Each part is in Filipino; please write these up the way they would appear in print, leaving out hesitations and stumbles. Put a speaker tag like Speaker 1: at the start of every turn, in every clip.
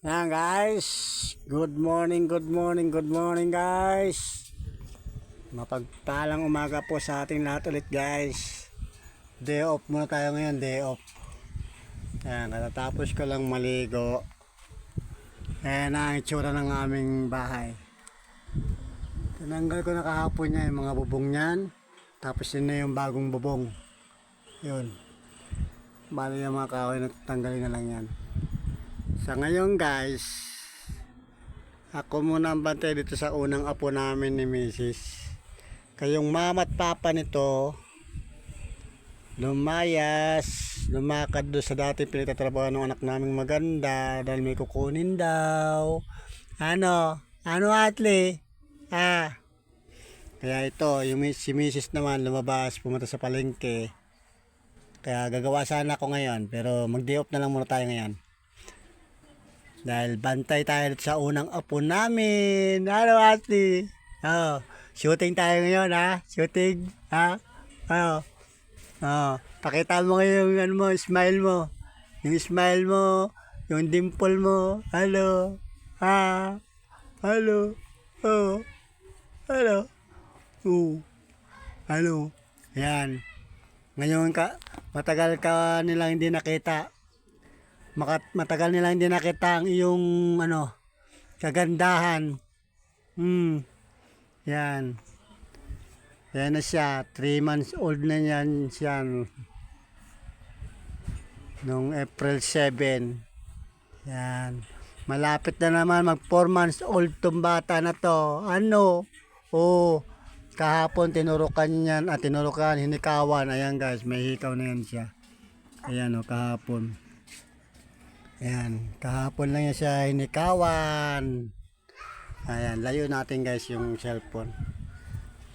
Speaker 1: Yan guys, good morning, good morning, good morning guys. Mapagpalang umaga po sa ating lahat ulit guys. Day off muna tayo ngayon, day off. Yan, katatapos ko lang maligo. Ayan na ang itsura ng aming bahay. Tinanggal ko na kahapon niya yung mga bubong niyan. Tapos yun na yung bagong bubong. Yun. Bali yung mga kahoy na tanggalin na lang yan. Sa ngayon guys, ako muna ang bantay dito sa unang apo namin ni Mrs. Kayong mama at papa nito, lumakad doon sa dati pinagtatrabaho ng anak naming maganda dahil may kukunin daw. Ano Atli? Kaya ito, si Mrs. naman lumabas, pumunta sa palengke. Kaya gagawa sana ako ngayon, pero mag-day off na lang muna tayo ngayon. Dahil bantay tayo sa unang apo namin. Ano, Ashley? Shooting tayo ngayon, ha? Shooting, ha? Pakita mo ngayon yung smile mo. Yung smile mo, yung dimple mo. Hello? Hello? Hello? Hello? Yan. Ngayon matagal ka nilang hindi nakita. Matagal nila hindi nakita ang iyong kagandahan. Yan. Yan na siya. 3 months old na yan siya. Noong April 7. Yan. Malapit na naman mag 4 months old tong bata na to. Kahapon tinurukan, hinikawan. Ayan guys, may hikaw na yan siya. Ayan kahapon. Ayan, kahapon lang yan siya hinikawan. Ayan, layo natin guys yung cellphone.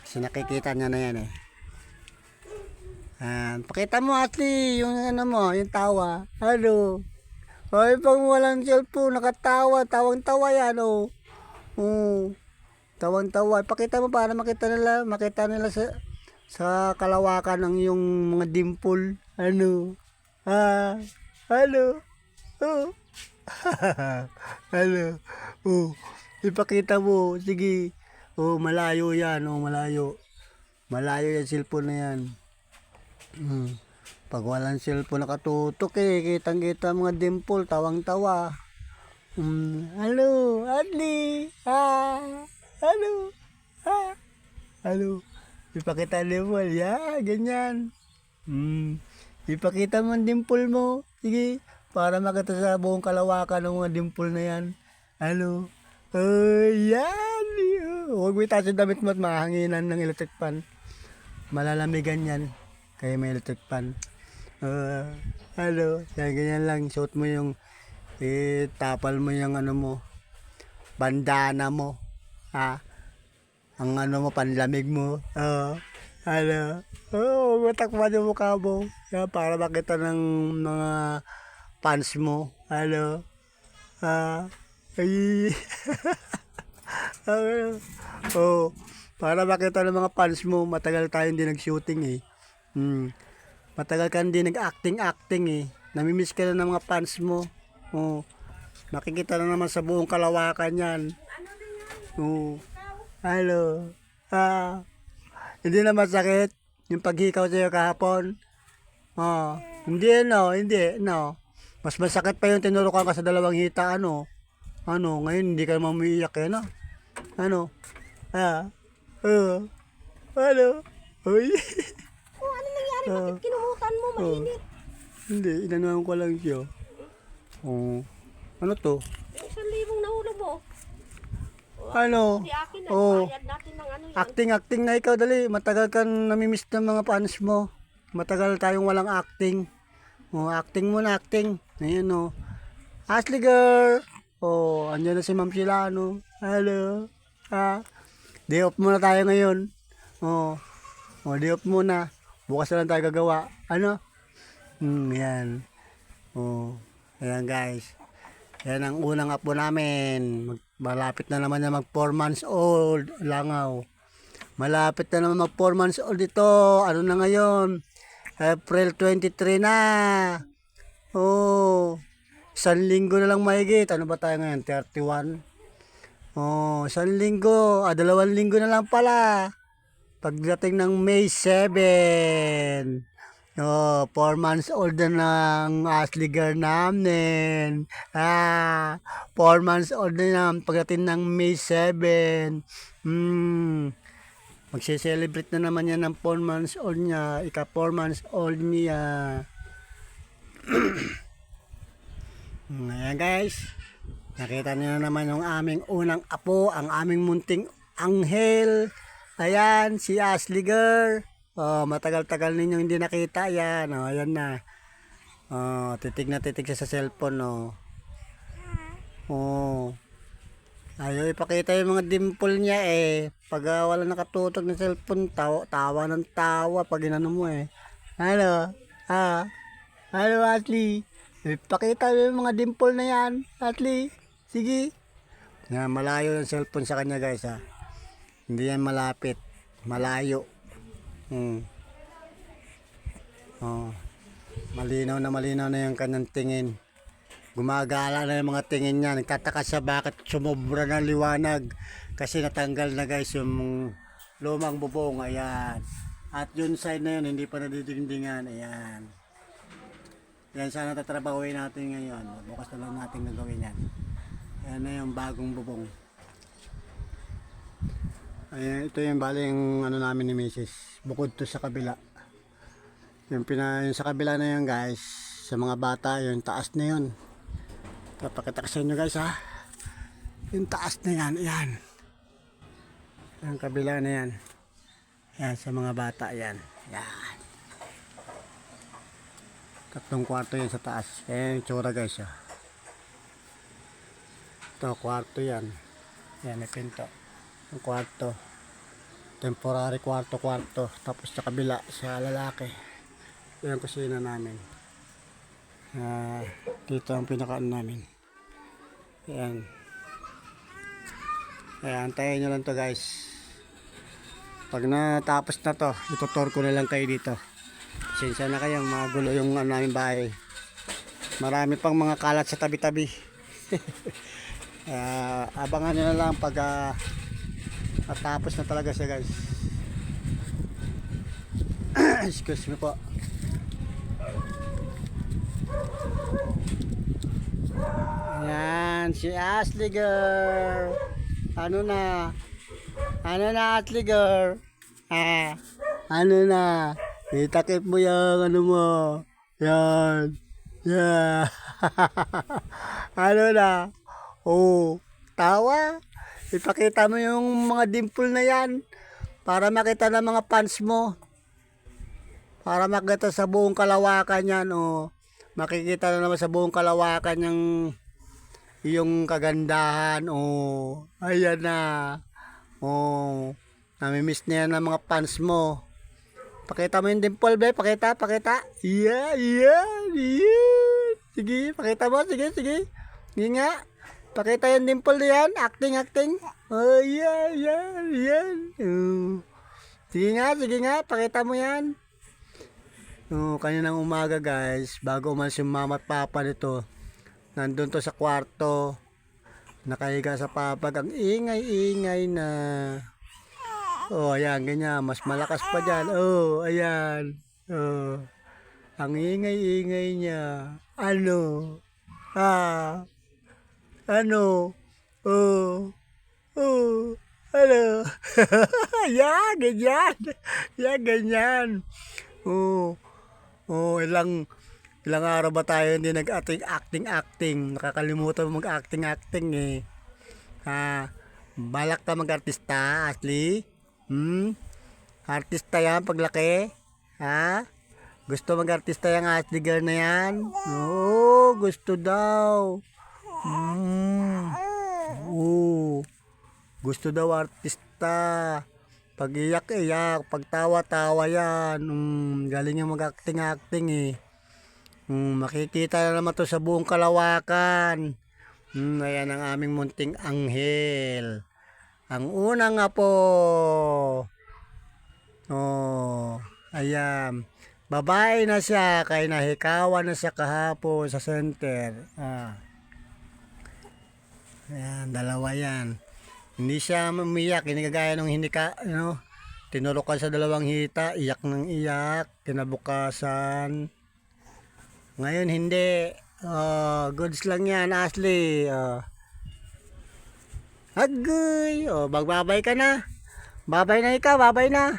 Speaker 1: Kasi nakikita niya na yan eh. Ayan, pakita mo Atli, yung yung tawa. Ay, pag walang cellphone, nakatawa, tawang-tawa yan tawang-tawa. Pakita mo para makita nila sa kalawakan ng yung mga dimple. Ipakita mo. Sige. Malayo yan. Malayo. Malayo yung cellphone na yan. Pag walang cellphone nakatutok kitang-kita mga dimple, tawang-tawa. Adli. Ipakita mo. Ganyan. Ipakita mo ang dimple mo. Sige. Para makita sa buong kalawakan ng mga dimple na yan. Yan. Huwag mo itaas yung damit mo at mahanginan ng electric fan. Malalamigan yan. Kaya may electric fan. Yan, ganyan lang. Suot mo yung, tapal mo yung bandana mo. Ang panlamig mo. Huwag mo takpan yung mukha mo. Yan, para makita ng mga fans mo. Para makita ng mga fans mo. Matagal tayo hindi nag-shooting Matagal ka hindi nag-acting Namimiss ka na ng mga fans mo. Makikita na naman sa buong kalawakan yan. Hindi na masakit yung paghikaw sa'yo kahapon. Hindi. Mas masakit pa yung tinurukan ka sa 2 hita, ngayon hindi ka naman umiiyak Uy.
Speaker 2: Ano nangyari? Bakit kinumutan mo? Mainit.
Speaker 1: Hindi, inanuhan ko lang siya. Ano to?
Speaker 2: Yung 1,000 nahulog mo. Di akin na. Bayad natin ng yan.
Speaker 1: Acting na ikaw, dali. Matagal kang namimiss ng mga fans mo. Matagal tayong walang acting. Acting mo na, acting. Ayan Ashley girl. Andyan na si Ma'am Sheila, Day off muna tayo ngayon. Day off muna. Bukas na lang tayo gagawa. Yan. Ayan guys. Yan ang unang apo namin. Malapit na naman na mag 4 months old. Langaw. Malapit na naman mag 4 months old ito. Ano na ngayon? April 23 na. isang linggo na lang mahigit. Ano ba tayo ngayon? 31? Oh, isang linggo. 2 linggo na lang pala. Pagdating ng May 7. Oh, 4 months old na ng Ashley girl namin. 4 months old na yan pagdating ng May 7. Magse-celebrate na naman yan ng 4 months old niya. 4 months old niya. Ayan guys. Nakita niyo na naman yung aming unang apo. Ang aming munting anghel. Ayan, si Ashley girl. Oh, matagal-tagal ninyong hindi nakita. Ayan, oh, ayan na. Oh, titig na titig siya sa cellphone, oh. Oh. Ayaw ipakita yung mga dimple niya eh. Pag wala nakatutok ng cellphone, tawa ng tawa pag inano mo eh. Ano? Ano, Ashley? Ipakita mo yung mga dimple na yan, Ashley. Sige. Yan, malayo yung cellphone sa kanya guys ha. Hindi yan malapit. Malayo. Oh. Malinaw na yung kanyang tingin. Gumagala na yung mga tingin niya. Nagtataka siya bakit sumobra ng liwanag. Kasi natanggal na guys yung lumang bubong. Ayan. At yung side na yun, hindi pa nadidingdingan. Ayan. Yan sana tatrabahuin natin ngayon. Bukas na lang natin gagawin yan. Ayan na yung bagong bubong. Ayan, ito yung bali yung ano namin ni Mrs. Bukod to sa kabila. Yung sa kabila na yun guys. Sa mga bata, yung taas na yun. Papakita ko sa inyo guys ha. Yung taas na yan, ayan. Yung kabila na yan. Ayan, sa mga bata yan. Ayan. 3 kwarto yan sa taas. Ayan yung tsura guys ha. Ito, kwarto yan. Ayan, may pinto. Yung kwarto. Temporary kwarto. Tapos sa kabila, sa lalaki. Ito yung kusina namin. Dito ang pinakaan namin. Ayan. Ayan, antayin nyo lang to guys. Pag natapos na to, itutur ko na lang kayo dito. Pasensya na kayo, magulo yung namin bahay. Marami pang mga kalat sa tabi-tabi. Abangan nyo na lang pag natapos na talaga siya guys. Excuse me po. Ayan, si Ashley girl. Ano na Ashley girl? Ano na? Itakip mo yung ano mo. Yan. Yeah. Ano na? Oh, tawa. Ipakita mo yung mga dimple na yan. Para makita ng mga fans mo. Para makita sa buong kalawakan yan. Oh. Makikita na naman sa buong kalawakan yung kagandahan. Oh, ayan na. Oh, namimiss na yan ng mga fans mo. Pakita mo yung dimple, be. Pakita. Yeah. Sige, pakita mo. Sige. Sige nga. Pakita yung dimple na yan. Acting. Oh, yan. Oh. Sige nga. Pakita mo yan. Oh, kaninang umaga guys, bago umalis yung mama at papa nito, nandun to sa kwarto, nakahiga sa papag, ang ingay na. Oh, ayan, ganyan, mas malakas pa dyan. Oh, ayan. Oh, ang ingay niya. Ano? Ano? Oh, ano? Yan, ganyan. Ilang araw ba tayo hindi nag-acting. Nakakalimutan mo mag-acting eh. Balak ka mag-artista, Ashley? Artista yan paglaki? Gusto mag-artista yung Ashley girl na yan? Oo, gusto daw. Gusto daw artista. Pag iyak, pag tawa yan. Galing yung mag-acting eh. Makikita na naman to sa buong kalawakan. Ayan ang aming munting anghel. Ang unang apo. Oh, ayan. Babae na siya, kay nahikawan na siya kahapon sa center. Ayan, dalawa yan. Hindi siya umiyak, hindi kagaya nung hindi ka, tinurukan sa dalawang hita, iyak ng iyak, kinabukasan. Ngayon hindi. Goods lang yan, Ashley. Agoy. Magbabay ka na. Babay na ikaw, babay na.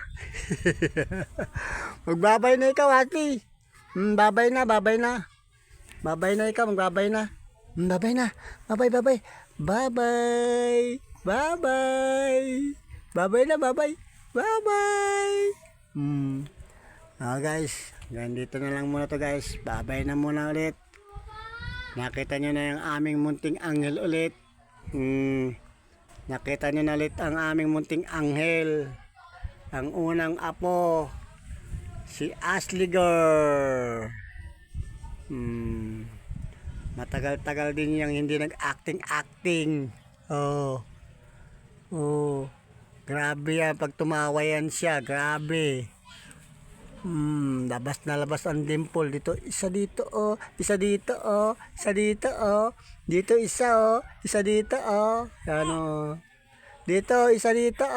Speaker 1: Magbabay na ikaw, Ashley. Babay na, babay na. Babay na ikaw, magbabay na. Babay na. Babay, babay. Bye-bye. Bye-bye. Bye-bye na, bye-bye. Bye-bye. Guys, ganito na lang muna to guys. Bye-bye na muna ulit. Nakita nyo na yung aming munting anghel ulit. Nakita nyo na ulit ang aming munting anghel. Ang unang apo. Si Ashley Girl. Matagal-tagal din yung hindi nag-acting. Grabe yan. Pag tumawa yan siya, grabe. Labas na labas ang dimple. Dito, isa dito, isa dito, isa dito, dito isa, isa dito, yan, dito, isa dito,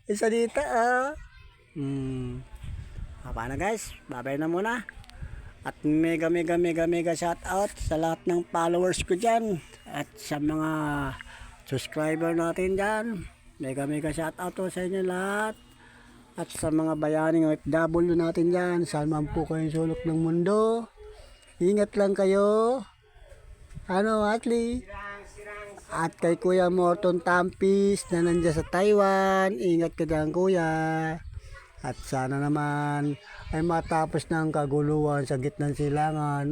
Speaker 1: isa dito, paano guys? Babay na muna. At mega shout out sa lahat ng followers ko dyan. At sa mga subscriber natin dyan. Mega shout out to sa inyo lahat. At sa mga bayaning OFW natin dyan. Saan man po kayong sulok ng mundo. Ingat lang kayo. Atli? At kay Kuya Morton Tampis na nandiyan sa Taiwan. Ingat ka dyan, Kuya. At sana naman ay matapos na ang kaguluhan sa gitnang silangan.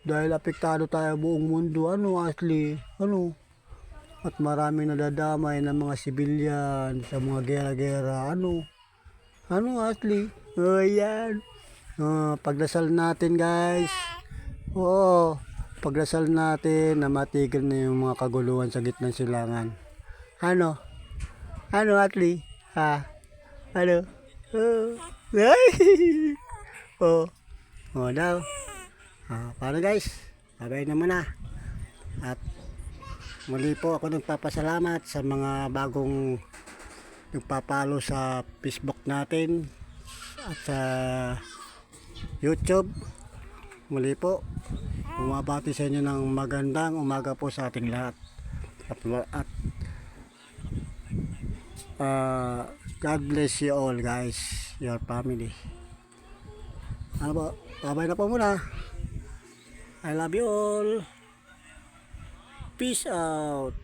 Speaker 1: Dahil apektado tayo buong mundo. Ashley? At maraming nadadamay ng mga sibilyan sa mga gera-gera. Ashley? Yan. Pagdasal natin guys. Pagdasal natin na matigil na yung mga kaguluhan sa gitnang silangan. Ashley? Daw. Paano guys? Babay na muna. At muli po ako nagpapasalamat sa mga bagong nagpapalo sa Facebook natin at sa YouTube. Muli po, bumabati sa inyo ng magandang umaga po sa ating lahat. God bless you all guys, your family. Babay na po muna. I love you all. Peace out.